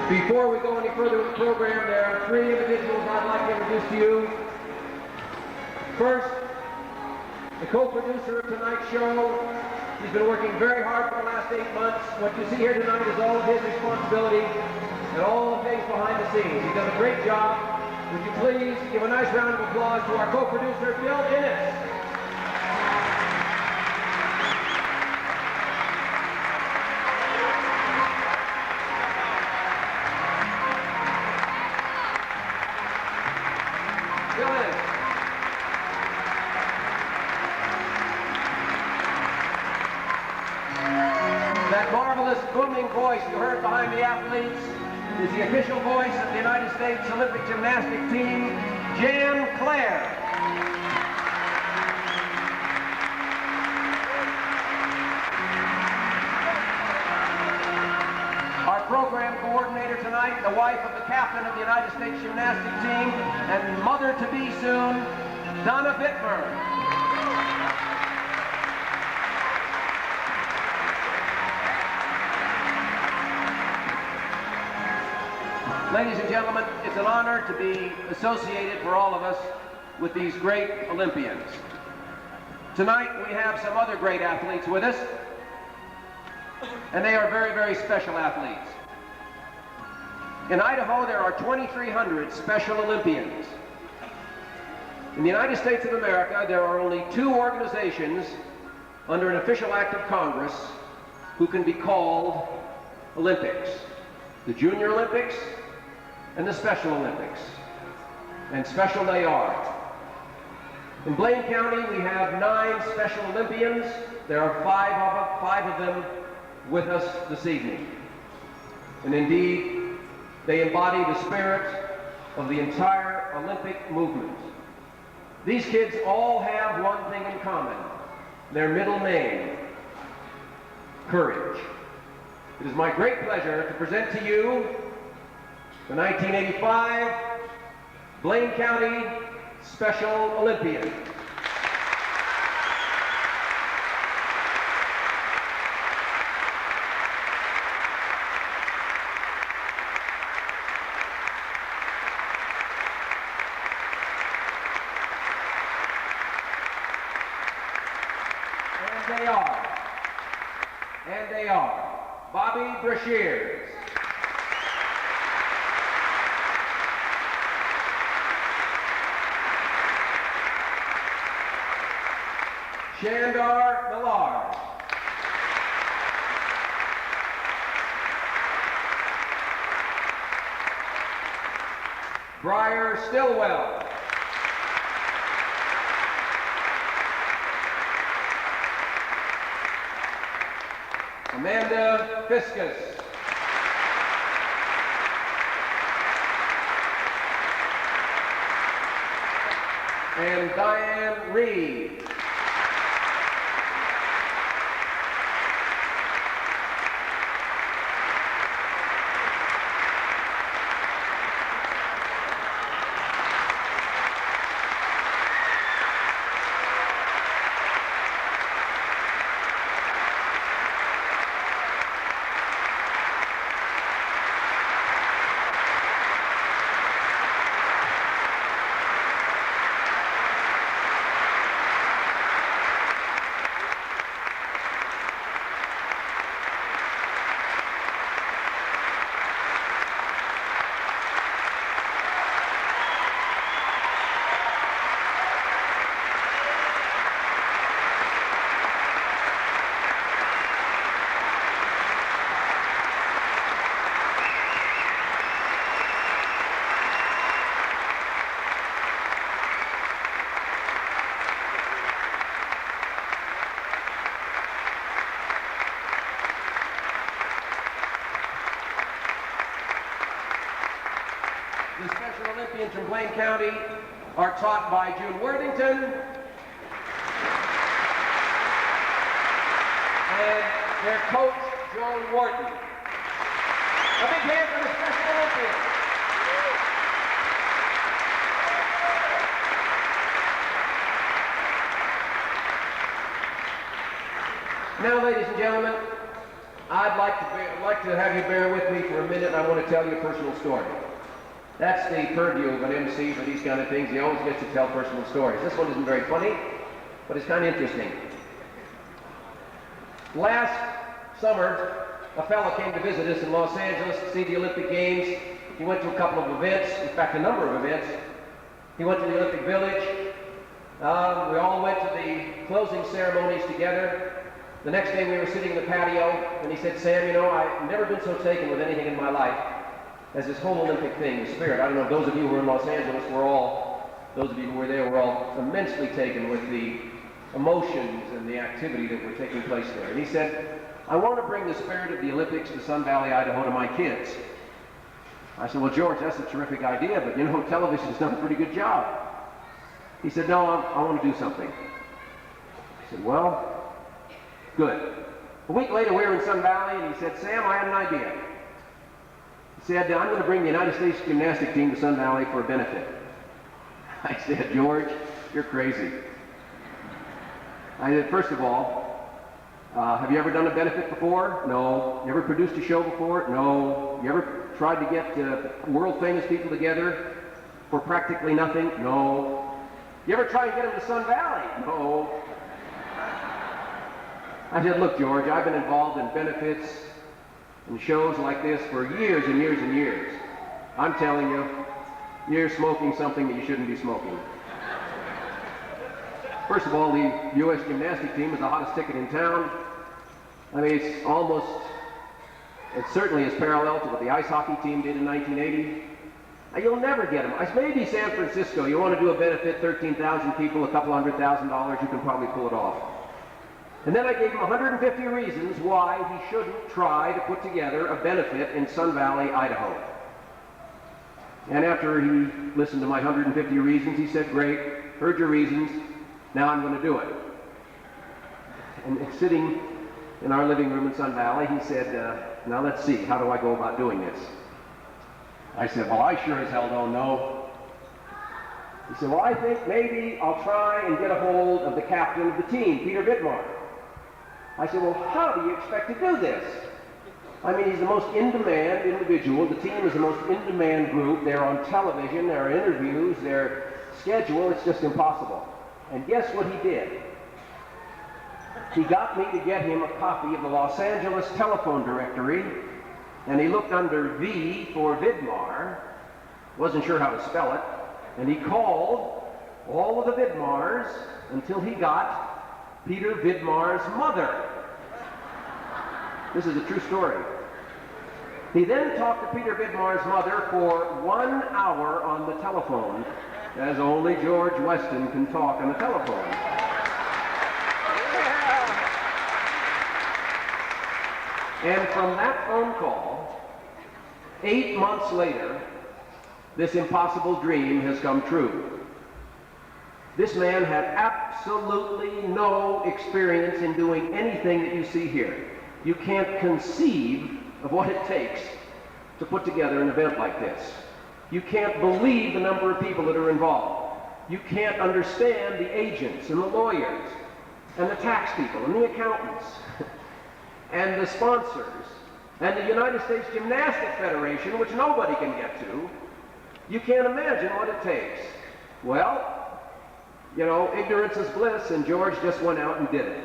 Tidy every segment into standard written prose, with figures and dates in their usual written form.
Before we go any further with the program, there are three individuals I'd like to introduce to you. First, the co-producer of tonight's show. He's been working very hard for the last 8 months. What you see here tonight is all of his responsibility and all the things behind the scenes. He's done a great job. Would you please give a nice round of applause to our co-producer, Bill Innes. That marvelous booming voice you heard behind the athletes is the official voice of the United States Olympic Gymnastic Team, Jan Clare. Our program coordinator tonight, the wife of the captain of the United States Gymnastic Team and mother-to-be soon, Donna Vidmar. Ladies and gentlemen, it's an honor to be associated for all of us with these great Olympians. Tonight we have some other great athletes with us, and they are very, very special athletes. In Idaho, there are 2,300 Special Olympians. In the United States of America, there are only 2 organizations under an official act of Congress who can be called Olympics: the Junior Olympics and the Special Olympics. And special they are. In Blaine County, we have 9 Special Olympians. There are 5 of them with us this evening. And indeed, they embody the spirit of the entire Olympic movement. These kids all have one thing in common: their middle name, courage. It is my great pleasure to present to you the 1985 Blaine County Special Olympians. And they are Bobby Brashears, Shandar Millard, Briar Stillwell, Amanda Fiscus, and Diane Reed. The Special Olympians from Blaine County are taught by June Worthington and their coach, Joan Wharton. A big hand for the Special Olympians. Now, ladies and gentlemen, I'd like to have you bear with me for a minute. I want to tell you a personal story. That's the purview of an MC for these kind of things. He always gets to tell personal stories. This one isn't very funny, but it's kind of interesting. Last summer, a fellow came to visit us in Los Angeles to see the Olympic Games. He went to a couple of events, in fact, a number of events. He went to the Olympic Village. We all went to the closing ceremonies together. The next day we were sitting in the patio, and he said, Sam, you know, I've never been so taken with anything in my life as this whole Olympic thing, the spirit. I don't know, those of you who were in Los Angeles those of you who were there were all immensely taken with the emotions and the activity that were taking place there. And he said, I want to bring the spirit of the Olympics to Sun Valley, Idaho to my kids. I said, well, George, that's a terrific idea, but you know, television's done a pretty good job. He said, no, I want to do something. I said, well, good. A week later, we were in Sun Valley, and he said, Sam, I have an idea. He said, I'm going to bring the United States gymnastic team to Sun Valley for a benefit. I said, George, you're crazy. I said, first of all, have you ever done a benefit before? No. You ever produced a show before? No. You ever tried to get world-famous people together for practically nothing? No. You ever try and get them to Sun Valley? No. I said, look, George, I've been involved in benefits and shows like this for years and years and years. I'm telling you, you're smoking something that you shouldn't be smoking. First of all, the U.S. gymnastic team is the hottest ticket in town. I mean, it's certainly is parallel to what the ice hockey team did in 1980. You'll never get them. Maybe San Francisco, you want to do a benefit, 13,000 people, a couple $100,000, you can probably pull it off. And then I gave him 150 reasons why he shouldn't try to put together a benefit in Sun Valley, Idaho. And after he listened to my 150 reasons, he said, great, heard your reasons, now I'm going to do it. And sitting in our living room in Sun Valley, he said, now let's see, how do I go about doing this? I said, well, I sure as hell don't know. He said, well, I think maybe I'll try and get a hold of the captain of the team, Peter Vidmar. I said, well, how do you expect to do this? I mean, he's the most in-demand individual. The team is the most in-demand group. They're on television, there are interviews, their schedule, it's just impossible. And guess what he did? He got me to get him a copy of the Los Angeles telephone directory, and he looked under V for Vidmar, wasn't sure how to spell it, and he called all of the Vidmars until he got Peter Vidmar's mother. This is a true story. He then talked to Peter Vidmar's mother for 1 hour on the telephone, as only George Weston can talk on the telephone. And from that phone call, 8 months later, this impossible dream has come true. This man had absolutely no experience in doing anything that you see here. You can't conceive of what it takes to put together an event like this. You can't believe the number of people that are involved. You can't understand the agents and the lawyers and the tax people and the accountants and the sponsors and the United States Gymnastics Federation, which nobody can get to. You can't imagine what it takes. Well, you know, ignorance is bliss, and George just went out and did it.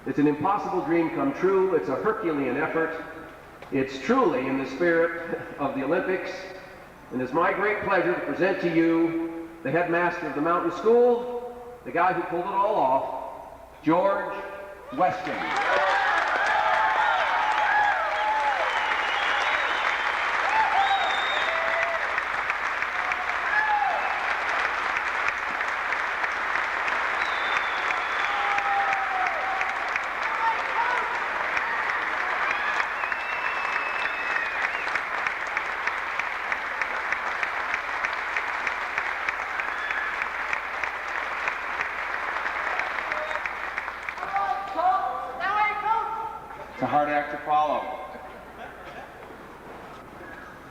It's an impossible dream come true. It's a Herculean effort. It's truly in the spirit of the Olympics, and it's my great pleasure to present to you the headmaster of the mountain school, the guy who pulled it all off, George Weston. It's a hard act to follow.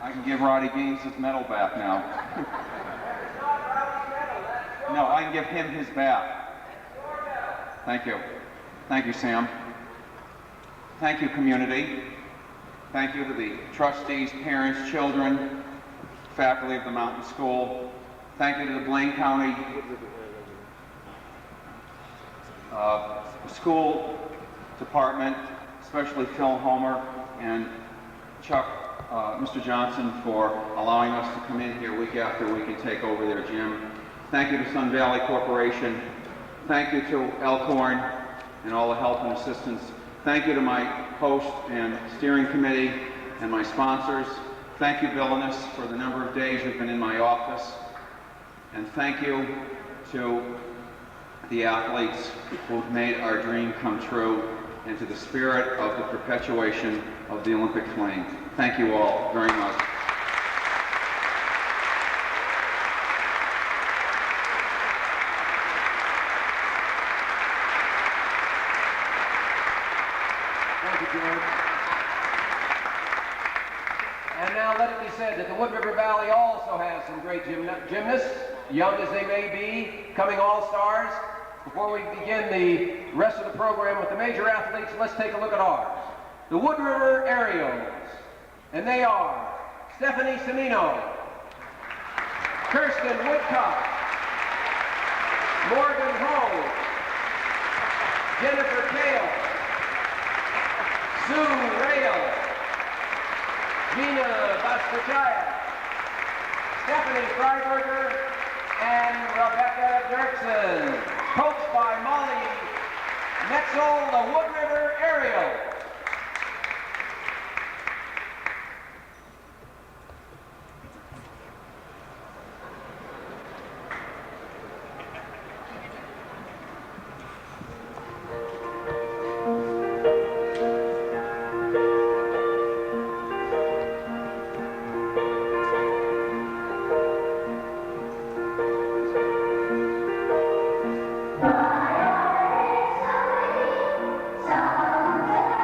I can give Roddy Gaines his medal back now. No, I can give him his back. Thank you. Thank you, Sam. Thank you, community. Thank you to the trustees, parents, children, faculty of the Mountain School. Thank you to the Blaine County School Department, especially Phil Homer and Chuck, Mr. Johnson, for allowing us to come in here week after week and take over their gym. Thank you to Sun Valley Corporation. Thank you to Elkhorn and all the help and assistance. Thank you to my host and steering committee and my sponsors. Thank you, Villainous, for the number of days you've been in my office. And thank you to the athletes who've made our dream come true, and to the spirit of the perpetuation of the Olympic flame. Thank you all very much. Thank you, George. And now let it be said that the Wood River Valley also has some great gymnasts, young as they may be, coming all-stars. Before we begin the rest of the program with the major athletes, let's take a look at ours. The Wood River Ariels, and they are Stephanie Semino, Kirsten Woodcock, Morgan Ho, Jennifer Kale, Sue Rail, Gina Bastachaya, Stephanie Freiberger, and Rebecca Dirksen. Coached by Molly Metzel, the Wood River Ariels. Some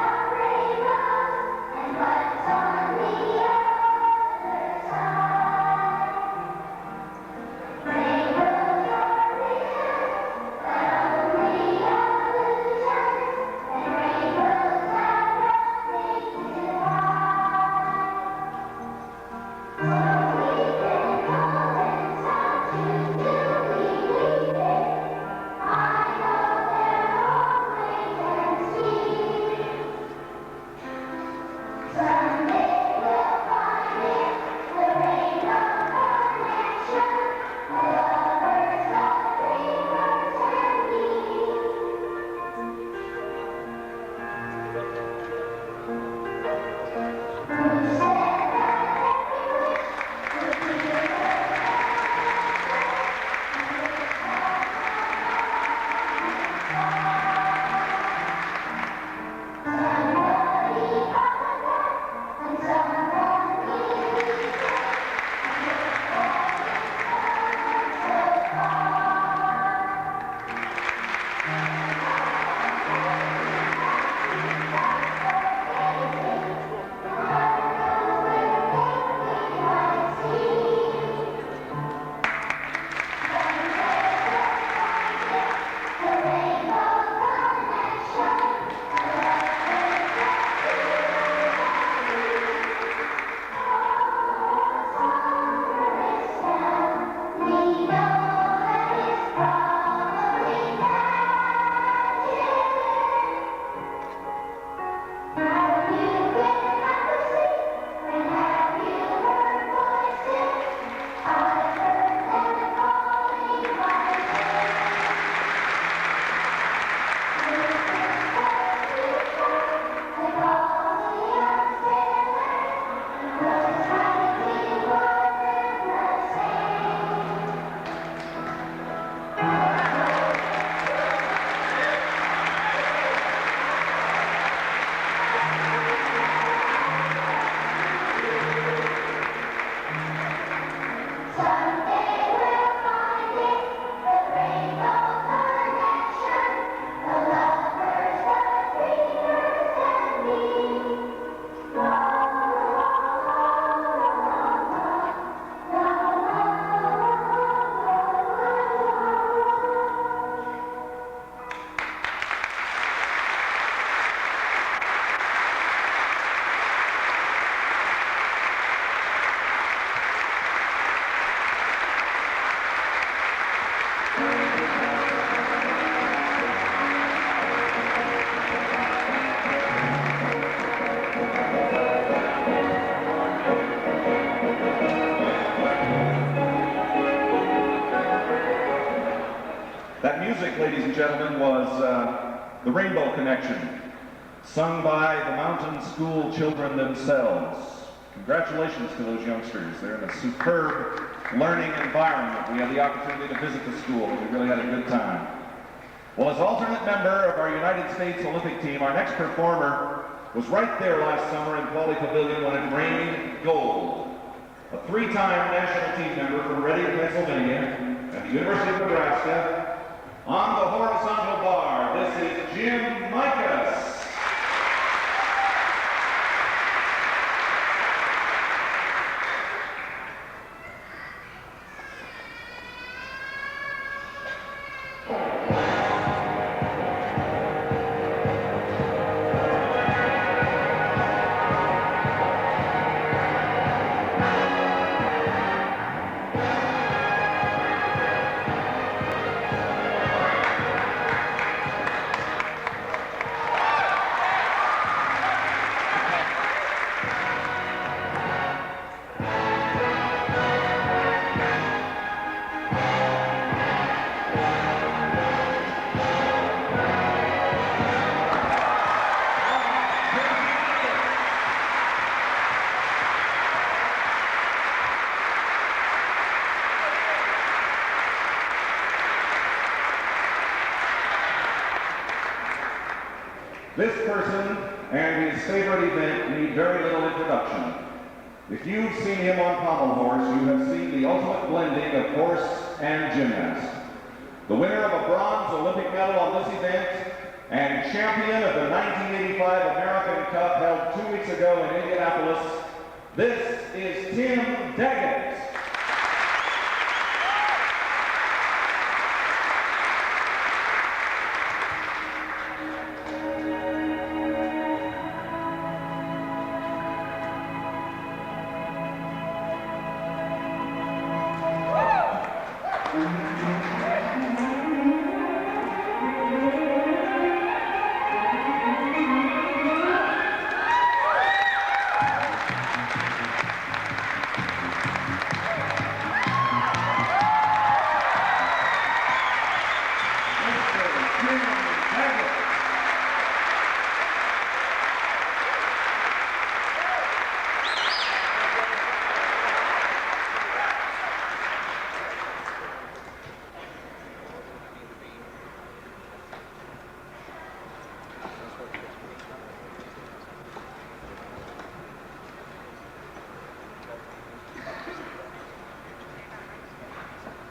ladies and gentlemen, was The Rainbow Connection, sung by the Mountain School children themselves. Congratulations to those youngsters. They're in a superb learning environment. We had the opportunity to visit the school. We really had a good time. Well, as alternate member of our United States Olympic team, our next performer was right there last summer in Pauley Pavilion when it rained gold. A three-time national team member from Reading, Pennsylvania, at the University of Nebraska. On the horizontal bar, this is Jim Mikus. This person and his favorite event need very little introduction. If you've seen him on Pommel horse, you have seen the ultimate blending of horse and gymnast. The winner of a bronze Olympic medal on this event and champion of the 1985 American Cup held 2 weeks ago in Indianapolis, this is Tim Daggett.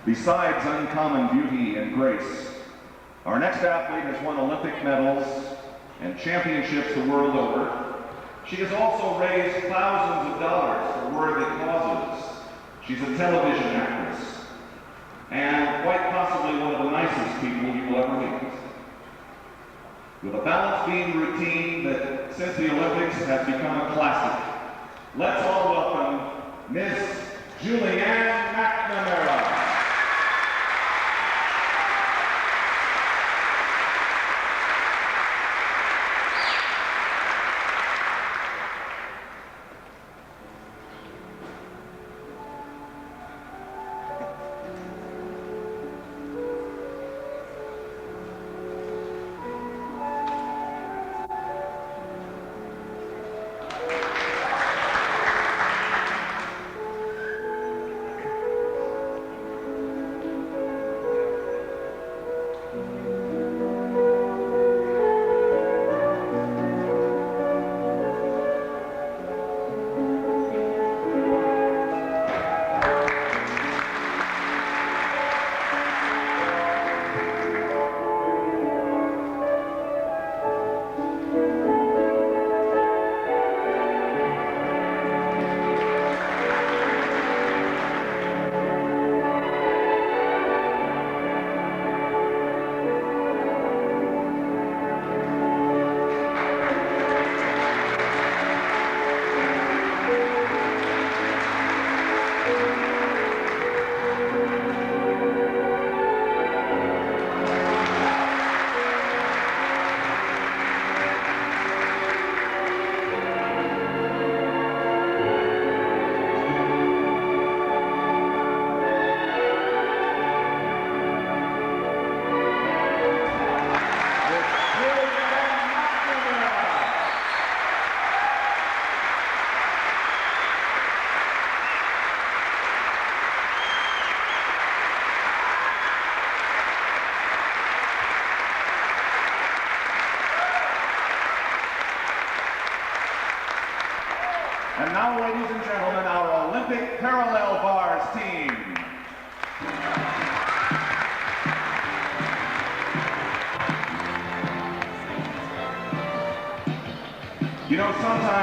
Besides uncommon beauty and grace, our next athlete has won Olympic medals and championships the world over. She has also raised thousands of dollars for worthy causes. She's a television actress and quite possibly one of the nicest people you will ever meet. With a balanced beam routine that since the Olympics has become a classic, let's all welcome Miss Julianne McNamara. And now, ladies and gentlemen, our Olympic parallel bars team. You know, sometimes